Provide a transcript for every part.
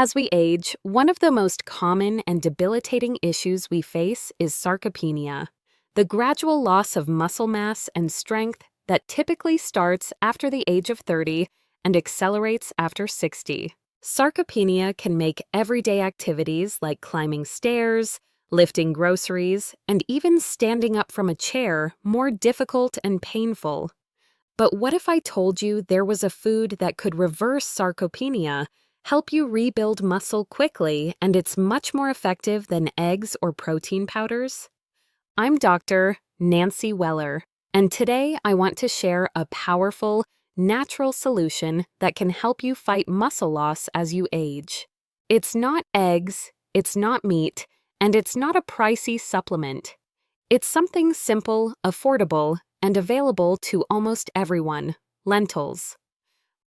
As we age, one of the most common and debilitating issues we face is sarcopenia, the gradual loss of muscle mass and strength that typically starts after the age of 30 and accelerates after 60. Sarcopenia can make everyday activities like climbing stairs, lifting groceries, and even standing up from a chair more difficult and painful. But what if I told you there was a food that could reverse sarcopenia, help you rebuild muscle quickly, and it's much more effective than eggs or protein powders? I'm Dr. Nancy Weller, and today I want to share a powerful, natural solution that can help you fight muscle loss as you age. It's not eggs, it's not meat, and it's not a pricey supplement. It's something simple, affordable, and available to almost everyone: lentils.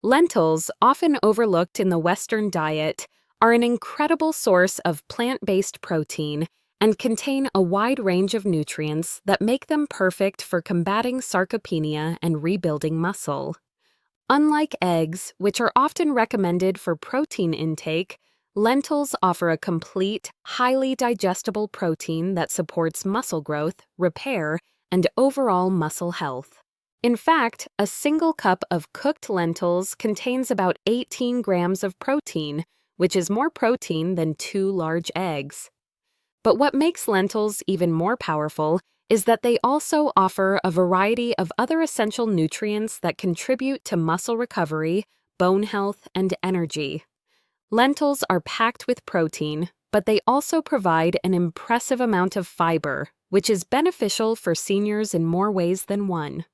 Lentils, often overlooked in the Western diet, are an incredible source of plant-based protein and contain a wide range of nutrients that make them perfect for combating sarcopenia and rebuilding muscle. Unlike eggs, which are often recommended for protein intake, lentils offer a complete, highly digestible protein that supports muscle growth, repair, and overall muscle health. In fact, a single cup of cooked lentils contains about 18 grams of protein, which is more protein than 2 large eggs. But what makes lentils even more powerful is that they also offer a variety of other essential nutrients that contribute to muscle recovery, bone health, and energy. Lentils are packed with protein, but they also provide an impressive amount of fiber, which is beneficial for seniors in more ways than one.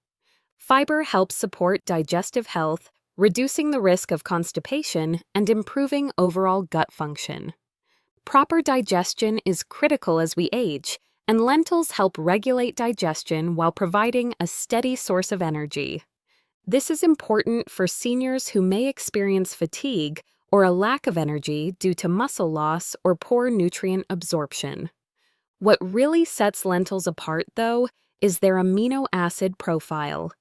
Fiber helps support digestive health, reducing the risk of constipation and improving overall gut function. Proper digestion is critical as we age, and lentils help regulate digestion while providing a steady source of energy. This is important for seniors who may experience fatigue or a lack of energy due to muscle loss or poor nutrient absorption. What really sets lentils apart, though, is their amino acid profile.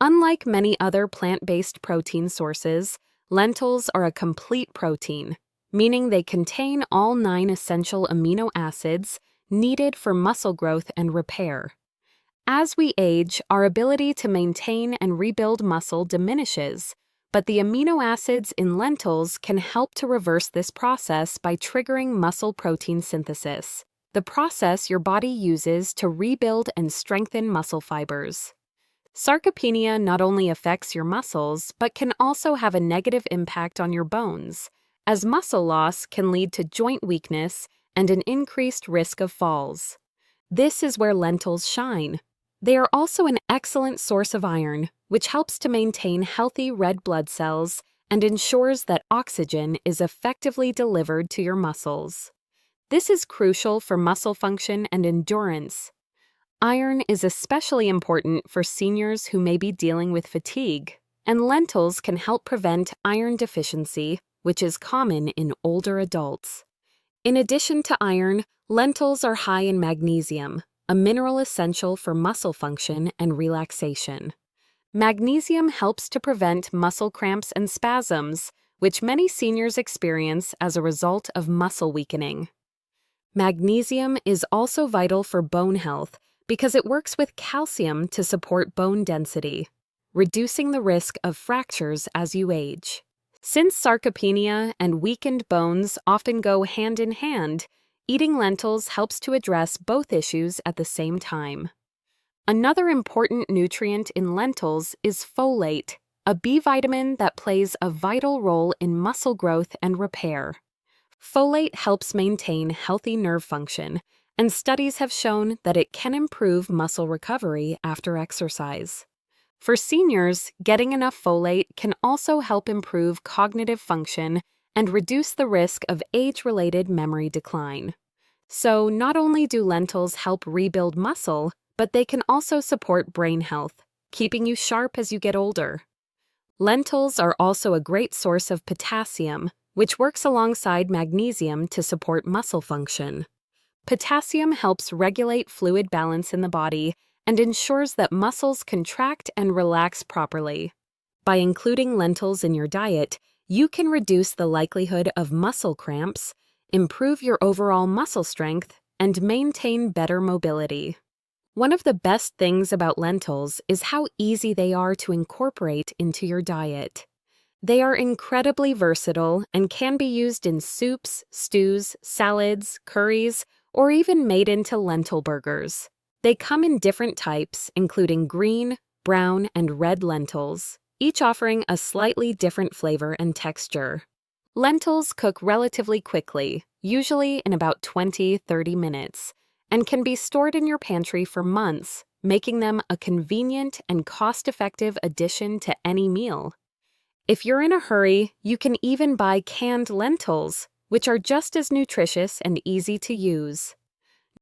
Unlike many other plant-based protein sources, lentils are a complete protein, meaning they contain all 9 essential amino acids needed for muscle growth and repair. As we age, our ability to maintain and rebuild muscle diminishes, but the amino acids in lentils can help to reverse this process by triggering muscle protein synthesis, the process your body uses to rebuild and strengthen muscle fibers. Sarcopenia not only affects your muscles, but can also have a negative impact on your bones, as muscle loss can lead to joint weakness and an increased risk of falls. This is where lentils shine. They are also an excellent source of iron, which helps to maintain healthy red blood cells and ensures that oxygen is effectively delivered to your muscles. This is crucial for muscle function and endurance. Iron is especially important for seniors who may be dealing with fatigue, and lentils can help prevent iron deficiency, which is common in older adults. In addition to iron, lentils are high in magnesium, a mineral essential for muscle function and relaxation. Magnesium helps to prevent muscle cramps and spasms, which many seniors experience as a result of muscle weakening. Magnesium is also vital for bone health because it works with calcium to support bone density, reducing the risk of fractures as you age. Since sarcopenia and weakened bones often go hand in hand, eating lentils helps to address both issues at the same time. Another important nutrient in lentils is folate, a B vitamin that plays a vital role in muscle growth and repair. Folate helps maintain healthy nerve function, and studies have shown that it can improve muscle recovery after exercise. For seniors, getting enough folate can also help improve cognitive function and reduce the risk of age-related memory decline. So, not only do lentils help rebuild muscle, but they can also support brain health, keeping you sharp as you get older. Lentils are also a great source of potassium, which works alongside magnesium to support muscle function. Potassium helps regulate fluid balance in the body and ensures that muscles contract and relax properly. By including lentils in your diet, you can reduce the likelihood of muscle cramps, improve your overall muscle strength, and maintain better mobility. One of the best things about lentils is how easy they are to incorporate into your diet. They are incredibly versatile and can be used in soups, stews, salads, curries, or even made into lentil burgers. They come in different types, including green, brown, and red lentils, each offering a slightly different flavor and texture. Lentils cook relatively quickly, usually in about 20-30 minutes, and can be stored in your pantry for months, making them a convenient and cost-effective addition to any meal. If you're in a hurry, you can even buy canned lentils, which are just as nutritious and easy to use.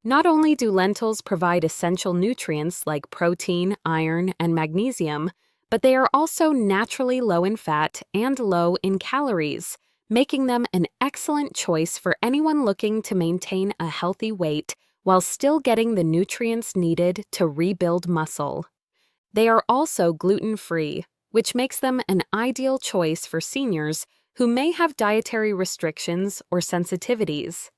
Not only do lentils provide essential nutrients like protein, iron, and magnesium, but they are also naturally low in fat and low in calories, making them an excellent choice for anyone looking to maintain a healthy weight while still getting the nutrients needed to rebuild muscle. They are also gluten-free, which makes them an ideal choice for seniors who may have dietary restrictions or sensitivities.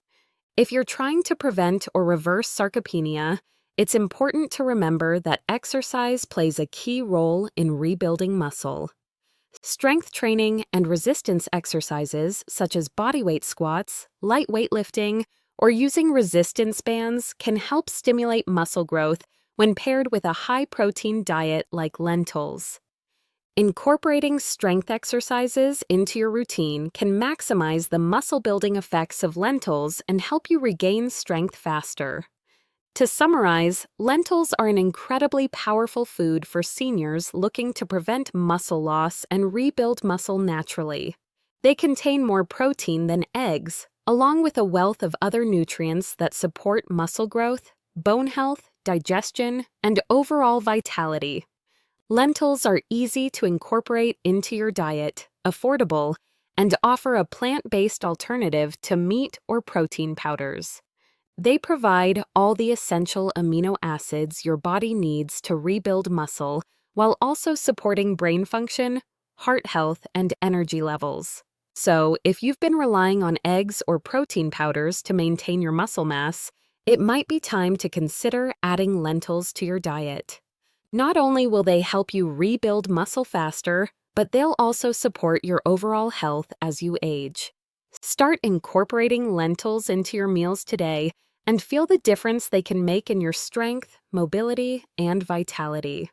If you're trying to prevent or reverse sarcopenia, it's important to remember that exercise plays a key role in rebuilding muscle. Strength training and resistance exercises such as bodyweight squats, light weightlifting, or using resistance bands can help stimulate muscle growth when paired with a high-protein diet like lentils. Incorporating strength exercises into your routine can maximize the muscle-building effects of lentils and help you regain strength faster. To summarize, lentils are an incredibly powerful food for seniors looking to prevent muscle loss and rebuild muscle naturally. They contain more protein than eggs, along with a wealth of other nutrients that support muscle growth, bone health, digestion, and overall vitality. Lentils are easy to incorporate into your diet, affordable, and offer a plant-based alternative to meat or protein powders. They provide all the essential amino acids your body needs to rebuild muscle while also supporting brain function, heart health, and energy levels. So, if you've been relying on eggs or protein powders to maintain your muscle mass, it might be time to consider adding lentils to your diet. Not only will they help you rebuild muscle faster, but they'll also support your overall health as you age. Start incorporating lentils into your meals today and feel the difference they can make in your strength, mobility, and vitality.